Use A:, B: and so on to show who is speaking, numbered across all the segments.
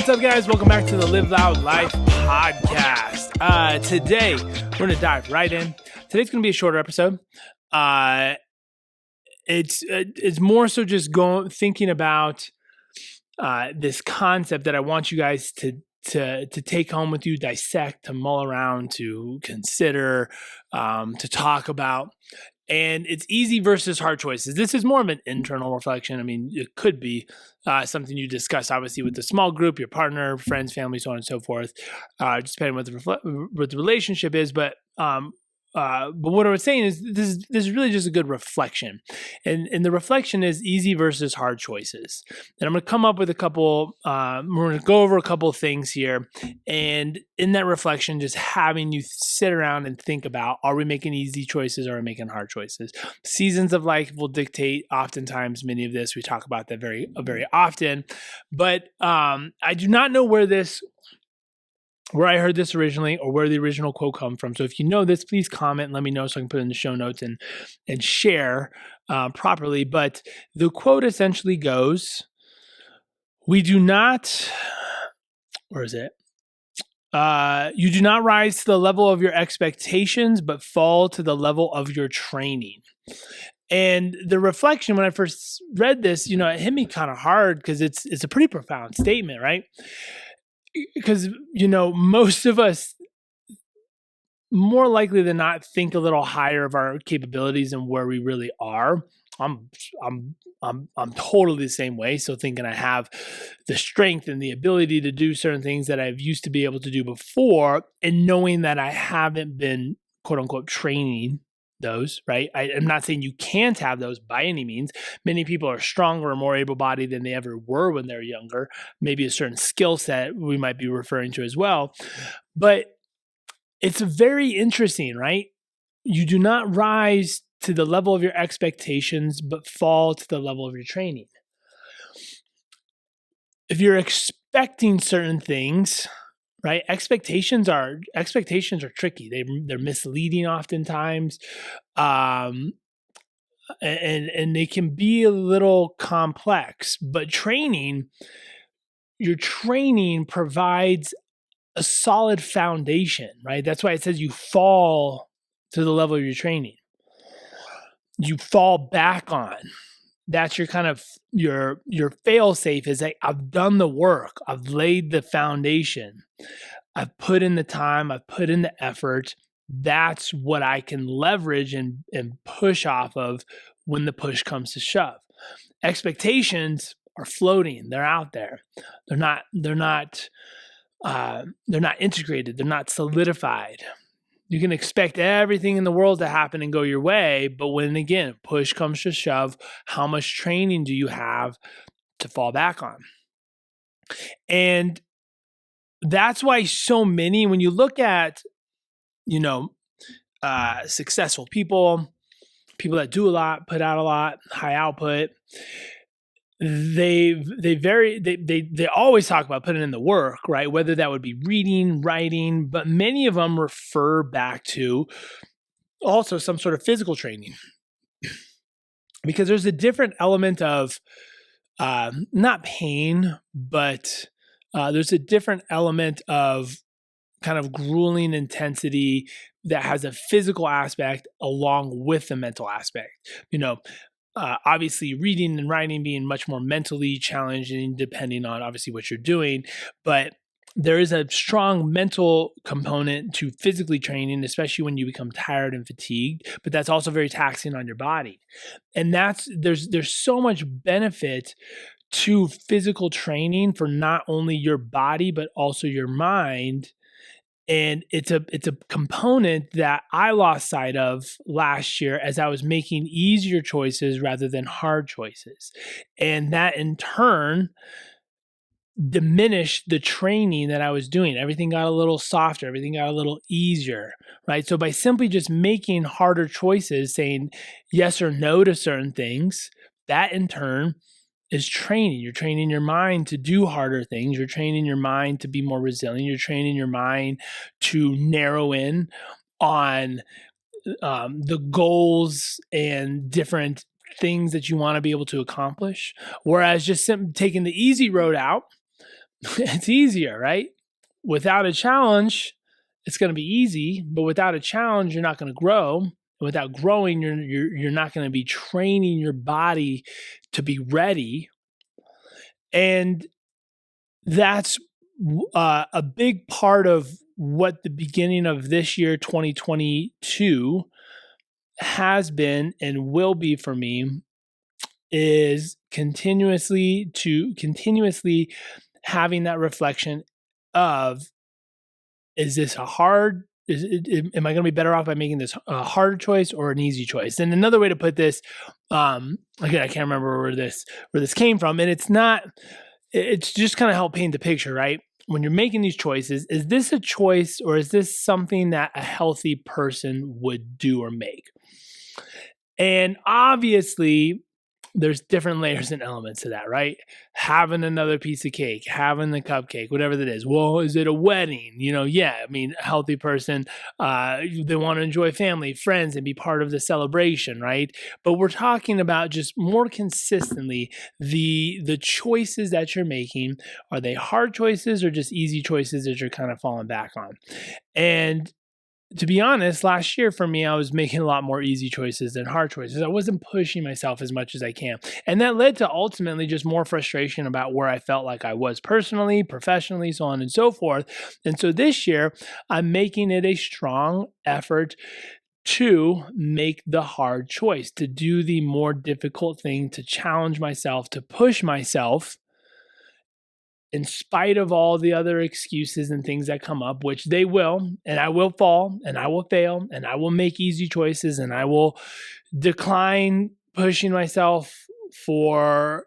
A: What's up, guys? Welcome back to the Live Loud Life podcast. Today, we're going to dive right in. Today's going to be a shorter episode. It's more so just thinking about this concept that I want you guys to take home with you, dissect, to mull around, to consider, to talk about. And it's easy versus hard choices. This is more of an internal reflection. I mean, it could be something you discuss, obviously, with the small group, your partner, friends, family, so on and so forth, just depending on what the relationship is. But what I was saying is this is really just a good reflection. And the reflection is easy versus hard choices. And I'm going to come up with a couple, we're going to go over a couple of things here. And in that reflection, just having you sit around and think about, are we making easy choices or are we making hard choices? Seasons of life will dictate oftentimes many of this. We talk about that very, very often. But I do not know where I heard this originally or where the original quote come from. So if you know this, please comment and let me know so I can put it in the show notes and share properly. But the quote essentially goes, you do not rise to the level of your expectations, but fall to the level of your training. And the reflection, when I first read this, it hit me kind of hard because it's a pretty profound statement, right? Because, most of us more likely than not think a little higher of our capabilities and where we really are. I'm totally the same way. So thinking I have the strength and the ability to do certain things that I've used to be able to do before, and knowing that I haven't been quote unquote training those, right? I'm not saying you can't have those by any means. Many people are stronger or more able-bodied than they ever were when they're younger. Maybe a certain skill set we might be referring to as well. But it's very interesting, right? You do not rise to the level of your expectations, but fall to the level of your training. If you're expecting certain things, right? Expectations are tricky. They're misleading oftentimes, and they can be a little complex. But your training provides a solid foundation, right? That's why it says you fall to the level of your training. You fall back on. That's your kind of your fail safe is like, I've done the work. I've laid the foundation. I've put in the time. I've put in the effort. That's what I can leverage and push off of when the push comes to shove. Expectations are floating. They're out there. They're not integrated. They're not solidified. You can expect everything in the world to happen and go your way, but when, again, push comes to shove, how much training do you have to fall back on? And that's why so many, when you look at, successful people that do a lot, put out a lot, high output, they always talk about putting in the work, right? Whether that would be reading, writing, but many of them refer back to also some sort of physical training, because there's a different element of not pain, but there's a different element of kind of grueling intensity that has a physical aspect along with the mental aspect. Obviously reading and writing being much more mentally challenging depending on obviously what you're doing, but there is a strong mental component to physically training, especially when you become tired and fatigued, but that's also very taxing on your body. And there's so much benefit to physical training for not only your body, but also your mind. And it's a component that I lost sight of last year as I was making easier choices rather than hard choices. And that in turn diminished the training that I was doing. Everything got a little softer. Everything got a little easier, right? So by simply just making harder choices, saying yes or no to certain things, that in turn is training. You're training your mind to do harder things. You're training your mind to be more resilient. You're training your mind to narrow in on the goals and different things that you want to be able to accomplish. Whereas just taking the easy road out, it's easier, right? Without a challenge, it's going to be easy, but without a challenge, you're not going to grow. And without growing, you're not going to be training your body to be ready. And that's a big part of what the beginning of this year, 2022, has been and will be for me, is continuously having that reflection of, is this a hard, am I going to be better off by making this a harder choice or an easy choice? And another way to put this, again, I can't remember where this came from, and it's just kind of help paint the picture, right? When you're making these choices, is this a choice or is this something that a healthy person would do or make? And obviously, there's different layers and elements to that, right? Having another piece of cake, having the cupcake, whatever that is. Well, is it a wedding? Yeah, I mean, a healthy person, they want to enjoy family, friends, and be part of the celebration, right? But we're talking about just more consistently the choices that you're making. Are they hard choices or just easy choices that you're kind of falling back on? And to be honest, last year for me, I was making a lot more easy choices than hard choices. I wasn't pushing myself as much as I can. And that led to ultimately just more frustration about where I felt like I was personally, professionally, so on and so forth. And so this year, I'm making it a strong effort to make the hard choice, to do the more difficult thing, to challenge myself, to push myself in spite of all the other excuses and things that come up, which they will, and I will fall, and I will fail, and I will make easy choices, and I will decline pushing myself for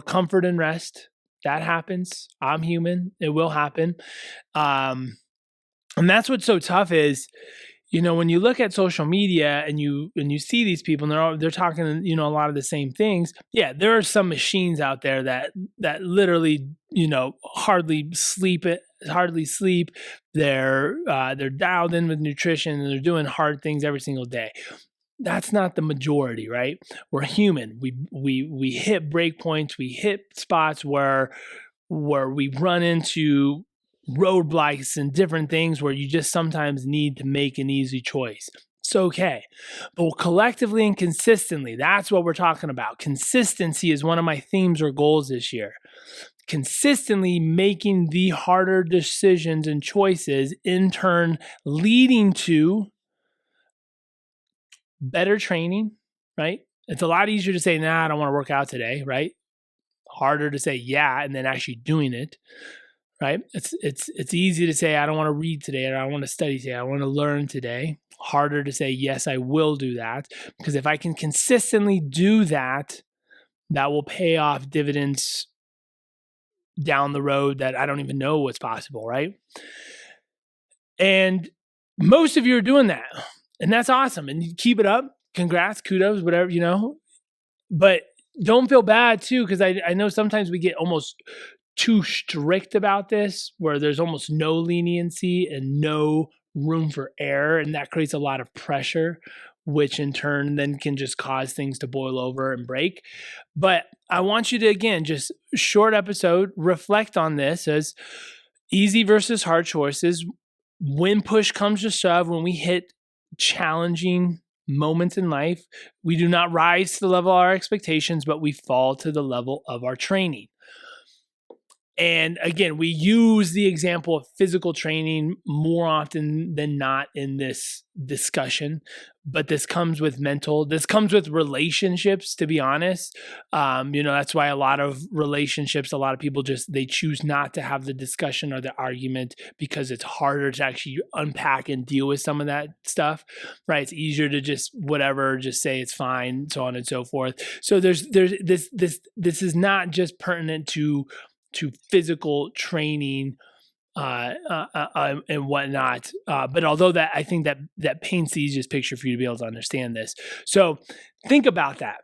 A: comfort and rest. That happens. I'm human. It will happen. And that's what's so tough is, when you look at social media and you see these people and they're talking, a lot of the same things. Yeah, there are some machines out there that literally, hardly sleep. They're dialed in with nutrition and they're doing hard things every single day. That's not the majority, right? We're human. We hit break points. We hit spots where we run into roadblocks and different things where you just sometimes need to make an easy choice. It's okay. But collectively and consistently, that's what we're talking about. Consistency is one of my themes or goals this year. Consistently making the harder decisions and choices, in turn leading to better training, right? It's a lot easier to say, nah, I don't want to work out today, right? Harder to say, yeah, and then actually doing it. Right? It's easy to say, I don't want to read today, or I don't want to study today, I want to learn today. Harder to say, yes, I will do that. Because if I can consistently do that, that will pay off dividends down the road that I don't even know what's possible, right? And most of you are doing that. And that's awesome. And you keep it up. Congrats, kudos, whatever, But don't feel bad too, because I know sometimes we get almost too strict about this, where there's almost no leniency and no room for error, and that creates a lot of pressure, which in turn then can just cause things to boil over and break. But I want you to, again, just short episode, reflect on this as easy versus hard choices. When push comes to shove, when we hit challenging moments in life, we do not rise to the level of our expectations, but we fall to the level of our training. And again, we use the example of physical training more often than not in this discussion, but this comes with relationships, to be honest. That's why a lot of relationships, a lot of people they choose not to have the discussion or the argument because it's harder to actually unpack and deal with some of that stuff, right? It's easier to just say it's fine, so on and so forth. So there's this is not just pertinent to physical training and whatnot. But although that, I think that paints the easiest picture for you to be able to understand this. So think about that.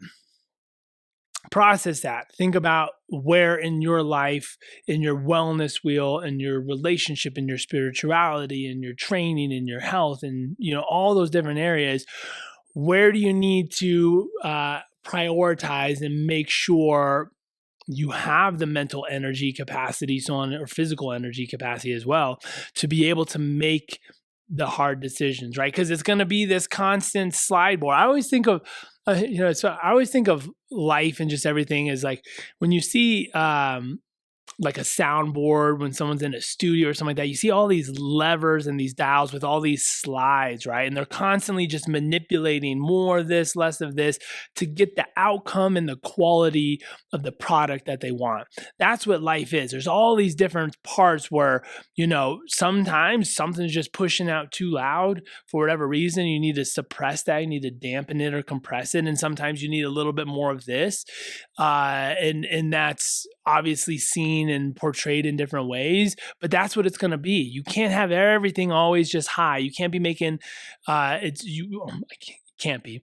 A: Process that. Think about where in your life, in your wellness wheel, in your relationship, in your spirituality, in your training, in your health, and all those different areas, where do you need to prioritize and make sure you have the mental energy capacity, so on, or physical energy capacity as well, to be able to make the hard decisions, right? Because it's going to be this constant slide board. I always think of, so I always think of life and just everything as like when you see, like a soundboard when someone's in a studio or something like that, you see all these levers and these dials with all these slides, right? And they're constantly just manipulating more of this, less of this to get the outcome and the quality of the product that they want. That's what life is. There's all these different parts where, sometimes something's just pushing out too loud for whatever reason. You need to suppress that. You need to dampen it or compress it. And sometimes you need a little bit more of this. And that's obviously seen and portrayed in different ways, but that's what it's going to be. You can't have everything always just high. You can't be making, can't be.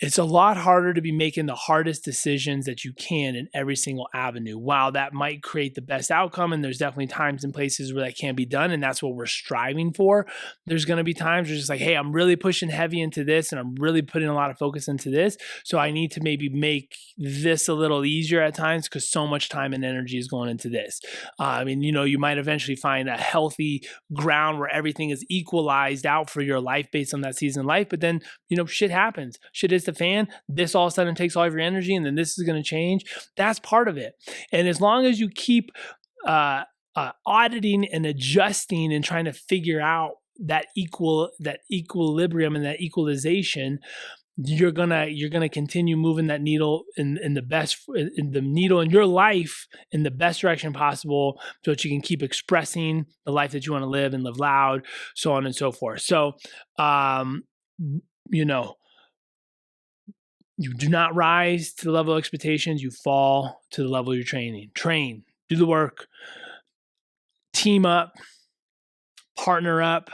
A: It's a lot harder to be making the hardest decisions that you can in every single avenue. While that might create the best outcome, and there's definitely times and places where that can't be done, and that's what we're striving for. There's going to be times where it's just like, hey, I'm really pushing heavy into this, and I'm really putting a lot of focus into this, so I need to maybe make this a little easier at times because so much time and energy is going into this. You might eventually find a healthy ground where everything is equalized out for your life based on that season of life, but then, shit happens. Shit hits the fan. This all of a sudden takes all of your energy, and then this is going to change. That's part of it. And as long as you keep auditing and adjusting and trying to figure out that equilibrium and that equalization, you're gonna continue moving that needle in the needle in your life in the best direction possible, so that you can keep expressing the life that you want to live and live loud, so on and so forth. So, you do not rise to the level of expectations. You fall to the level of your training. Train, do the work, team up, partner up,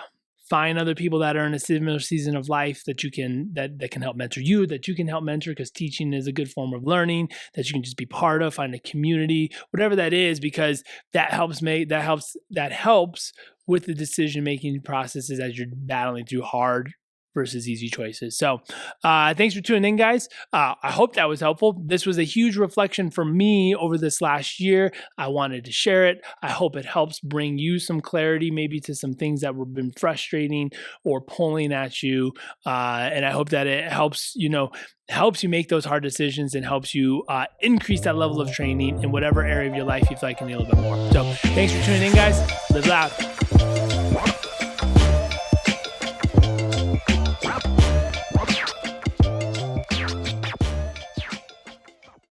A: find other people that are in a similar season of life that can help mentor you, that you can help mentor, because teaching is a good form of learning that you can just be part of. Find a community, whatever that is, because that helps with the decision-making processes as you're battling through hard versus easy choices. So thanks for tuning in, guys. I hope that was helpful. This was a huge reflection for me over this last year. I wanted to share it. I hope it helps bring you some clarity, maybe to some things that were been frustrating or pulling at you. And I hope that it helps you make those hard decisions and helps you increase that level of training in whatever area of your life you feel like you need a little bit more. So thanks for tuning in, guys. Live loud.